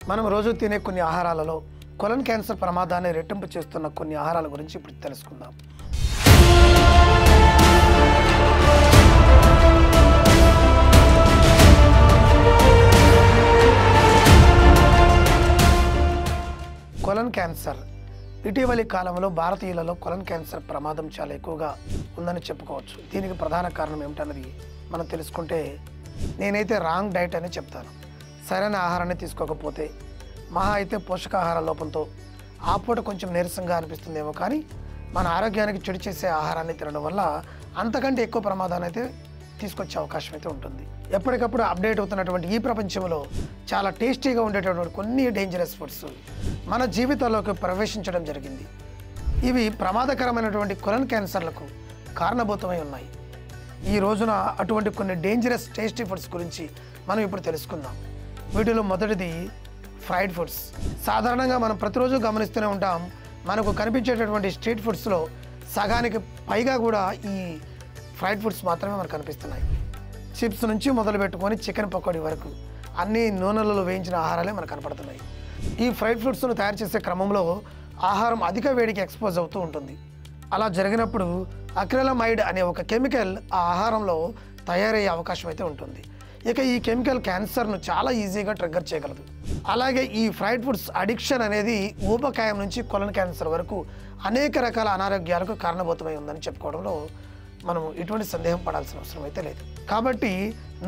మనం రోజు తినే కొన్ని ఆహారాలలో కొలన్ క్యాన్సర్ ప్రమాదాన్ని రెట్టింపు చేస్తున్న కొన్ని ఆహారాల గురించి ఇప్పుడు తెలుసుకుందాం. కొలన్ క్యాన్సర్ ఇటీవలి కాలంలో భారతీయులలో కొలన్ క్యాన్సర్ ప్రమాదం చాలా ఎక్కువగా ఉందని చెప్పుకోవచ్చు. దీనికి ప్రధాన కారణం ఏమిటన్నది మనం తెలుసుకుంటే, నేనైతే రాంగ్ డైట్ అని చెప్తాను. సరైన ఆహారాన్ని తీసుకోకపోతే, మహా అయితే పోషకాహార లోపంతో ఆ పూట కొంచెం నీరసంగా అనిపిస్తుందేమో, కానీ మన ఆరోగ్యానికి చెడు చేసే ఆహారాన్ని తినడం వల్ల అంతకంటే ఎక్కువ ప్రమాదాన్ని అయితే తీసుకొచ్చే అవకాశం అయితే ఉంటుంది. ఎప్పటికప్పుడు అప్డేట్ అవుతున్నటువంటి ఈ ప్రపంచంలో చాలా టేస్టీగా ఉండేటటువంటి కొన్ని డేంజరస్ ఫుడ్స్ మన జీవితాల్లోకి ప్రవేశించడం జరిగింది. ఇవి ప్రమాదకరమైనటువంటి కొలన్ క్యాన్సర్లకు కారణభూతమై ఉన్నాయి. ఈ రోజున అటువంటి కొన్ని డేంజరస్ టేస్టీ ఫుడ్స్ గురించి మనం ఇప్పుడు తెలుసుకుందాం. వీటిలో మొదటిది ఫ్రైడ్ ఫుడ్స్. సాధారణంగా మనం ప్రతిరోజు గమనిస్తూనే ఉంటాం, మనకు కనిపించేటటువంటి స్ట్రీట్ ఫుడ్స్లో సగానికి పైగా కూడా ఈ ఫ్రైడ్ ఫుడ్స్ మాత్రమే మనకు కనిపిస్తున్నాయి. చిప్స్ నుంచి మొదలు పెట్టుకొని చికెన్ పకోడీ వరకు అన్ని నూనెలలో వేయించిన ఆహారాలే మనకు కనపడుతున్నాయి. ఈ ఫ్రైడ్ ఫుడ్స్ను తయారు చేసే క్రమంలో ఆహారం అధిక వేడికి ఎక్స్పోజ్ అవుతూ ఉంటుంది. అలా జరిగినప్పుడు అక్రిలమైడ్ అనే ఒక కెమికల్ ఆ ఆహారంలో తయారయ్యే అవకాశం అయితే ఉంటుంది. ఇక ఈ కెమికల్ క్యాన్సర్ను చాలా ఈజీగా ట్రిగ్గర్ చేయగలదు. అలాగే ఈ ఫ్రైడ్ ఫుడ్స్ అడిక్షన్ అనేది ఊబకాయం నుంచి కొలన్ క్యాన్సర్ వరకు అనేక రకాల అనారోగ్యాలకు కారణభూతమై ఉందని చెప్పుకోవడంలో మనం ఎటువంటి సందేహం పడాల్సిన అవసరం అయితే లేదు. కాబట్టి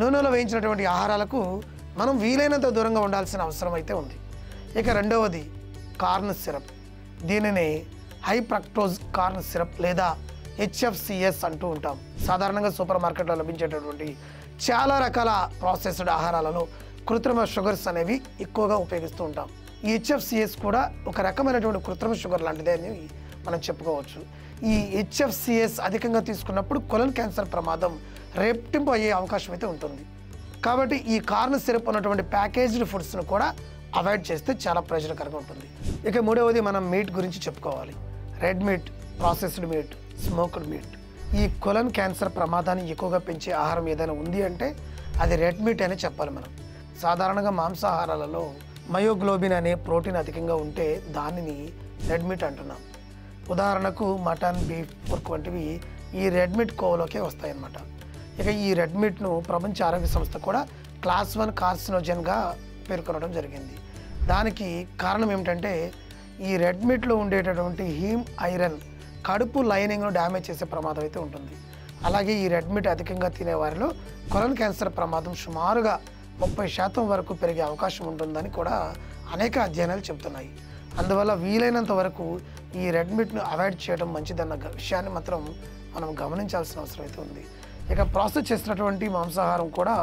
నూనెలో వేయించినటువంటి ఆహారాలకు మనం వీలైనంత దూరంగా ఉండాల్సిన అవసరం అయితే ఉంది. ఇక రెండవది కార్న్ సిరప్. దీనిని హై ఫ్రక్టోజ్ కార్న్ సిరప్ లేదా HFCS అంటూ ఉంటాం. సాధారణంగా సూపర్ మార్కెట్లో లభించేటటువంటి చాలా రకాల ప్రాసెస్డ్ ఆహారాలలో కృత్రిమ షుగర్స్ అనేవి ఎక్కువగా ఉపయోగిస్తూ ఉంటాం. ఈ HFCS కూడా ఒక రకమైనటువంటి కృత్రిమ షుగర్ లాంటిదే అని మనం చెప్పుకోవచ్చు. ఈ HFCS అధికంగా తీసుకున్నప్పుడు కొలన్ క్యాన్సర్ ప్రమాదం రెట్టింపు అయ్యే అవకాశం అయితే ఉంటుంది. కాబట్టి ఈ కార్న్ సిరప్ ఉన్నటువంటి ప్యాకేజ్డ్ ఫుడ్స్ను కూడా అవాయిడ్ చేస్తే చాలా ప్రయోజనకరంగా ఉంటుంది. ఇక మూడవది మనం మీట్ గురించి చెప్పుకోవాలి. Red meat, processed meet, smoked meet. ఈ కొలన్ క్యాన్సర్ ప్రమాదాన్ని ఎక్కువగా పెంచే ఆహారం ఏదైనా ఉంది అంటే అది రెడ్ మీట్ అని చెప్పాలి మనం. సాధారణంగా మాంసాహారాలలో మయోగ్లోబిన్ అనే ప్రోటీన్ అధికంగా ఉంటే దానిని రెడ్ మీట్ అంటున్నాం. ఉదాహరణకు మటన్, బీఫ్, పోర్క్ వంటివి ఈ రెడ్ మీట్ కోవలోకే వస్తాయన్నమాట. ఇక ఈ రెడ్ మీట్ను ప్రపంచ ఆరోగ్య సంస్థ కూడా క్లాస్ 1 కార్సినోజన్గా పేర్కొనడం జరిగింది. దానికి కారణం ఏమిటంటే, ఈ రెడ్ మీట్లో ఉండేటటువంటి హీమ్ ఐరన్ కడుపు లైనింగ్ను డ్యామేజ్ చేసే ప్రమాదం అయితే ఉంటుంది. అలాగే ఈ రెడ్ మీట్ అధికంగా తినే వారిలో కొలన్ క్యాన్సర్ ప్రమాదం సుమారుగా 30% వరకు పెరిగే అవకాశం ఉంటుందని కూడా అనేక అధ్యయనాలు చెబుతున్నాయి. అందువల్ల వీలైనంత వరకు ఈ రెడ్ మీట్ను అవాయిడ్ చేయడం మంచిదన్న విషయాన్ని మాత్రం మనం గమనించాల్సిన అవసరం అయితే ఉంది. ఇక ప్రాసెస్ చేసినటువంటి మాంసాహారం కూడా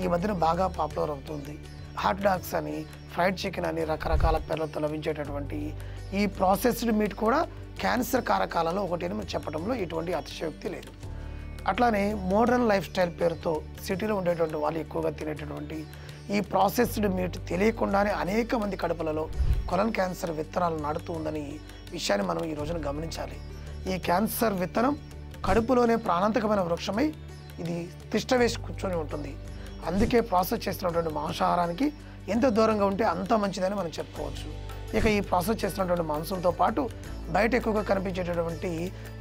ఈ మధ్యన బాగా పాపులర్ అవుతుంది. హాట్ డాగ్స్ అని, ఫ్రైడ్ చికెన్ అని రకరకాల పేర్లతో లభించేటటువంటి ఈ ప్రాసెస్డ్ మీట్ కూడా క్యాన్సర్ కారకాలలో ఒకటి అని చెప్పడంలో ఎటువంటి అతిశయోక్తి లేదు. అట్లానే మోడర్న్ లైఫ్ స్టైల్ పేరుతో సిటీలో ఉండేటువంటి వాళ్ళు ఎక్కువగా తినేటటువంటి ఈ ప్రాసెస్డ్ మీట్ తెలియకుండానే అనేక మంది కడుపులలో కొలన్ క్యాన్సర్ విత్తనాలు నాటుతూ ఉందని విషయాన్ని మనం ఈ రోజున గమనించాలి. ఈ క్యాన్సర్ విత్తనం కడుపులోనే ప్రాణాంతకమైన వృక్షమై ఇది తిష్ట వేసి కూర్చొని ఉంటుంది. అందుకే ప్రాసెస్ చేసినటువంటి మాంసాహారానికి ఎంత దూరంగా ఉంటే అంత మంచిదని మనం చెప్పుకోవచ్చు. ఇక ఈ ప్రాసెస్ చేసినటువంటి మాంసంతో పాటు బయట ఎక్కువగా కనిపించేటటువంటి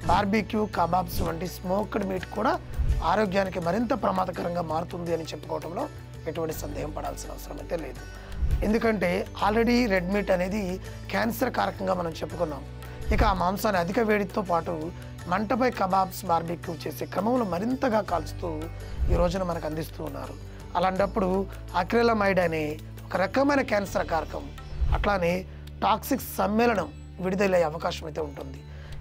బార్బిక్యూ, కబాబ్స్ వంటి స్మోక్డ్ మీట్ కూడా ఆరోగ్యానికి మరింత ప్రమాదకరంగా మారుతుంది అని చెప్పుకోవడంలో ఎటువంటి సందేహం పడాల్సిన అవసరం అయితే లేదు. ఎందుకంటే ఆల్రెడీ రెడ్ మీట్ అనేది క్యాన్సర్ కారకంగా మనం చెప్పుకున్నాం. ఇక ఆ మాంసాన్ని అధిక వేడితో పాటు మంటపై కబాబ్స్, బార్బిక్యూ చేసే క్రమంలో మరింతగా కాల్చుతూ ఈ రోజున మనకు అందిస్తూ ఉన్నారు. అలాంటప్పుడు అక్రిలమైడ్ అనే ఒక రకమైన క్యాన్సర్ కారకం, అట్లానే టాక్సిక్ సమ్మేళనం విడుదలయ్యే అవకాశం అయితే ఉంటుంది.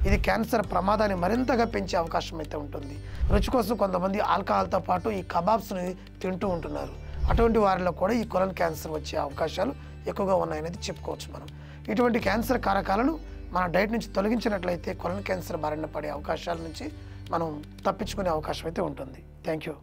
ఇది క్యాన్సర్ ప్రమాదాన్ని మరింతగా పెంచే అవకాశం అయితే ఉంటుంది. రుచి కోసం కొంతమంది ఆల్కహాల్తో పాటు ఈ కబాబ్స్ని తింటూ ఉంటున్నారు. అటువంటి వారిలో కూడా ఈ కొలన్ క్యాన్సర్ వచ్చే అవకాశాలు ఎక్కువగా ఉన్నాయనేది చెప్పుకోవచ్చు మనం. ఇటువంటి క్యాన్సర్ కారకాలను మన డైట్ నుంచి తొలగించినట్లయితే కొలన్ క్యాన్సర్ బారిన పడే అవకాశాల నుంచి మనం తప్పించుకునే అవకాశం అయితే ఉంటుంది. Thank you.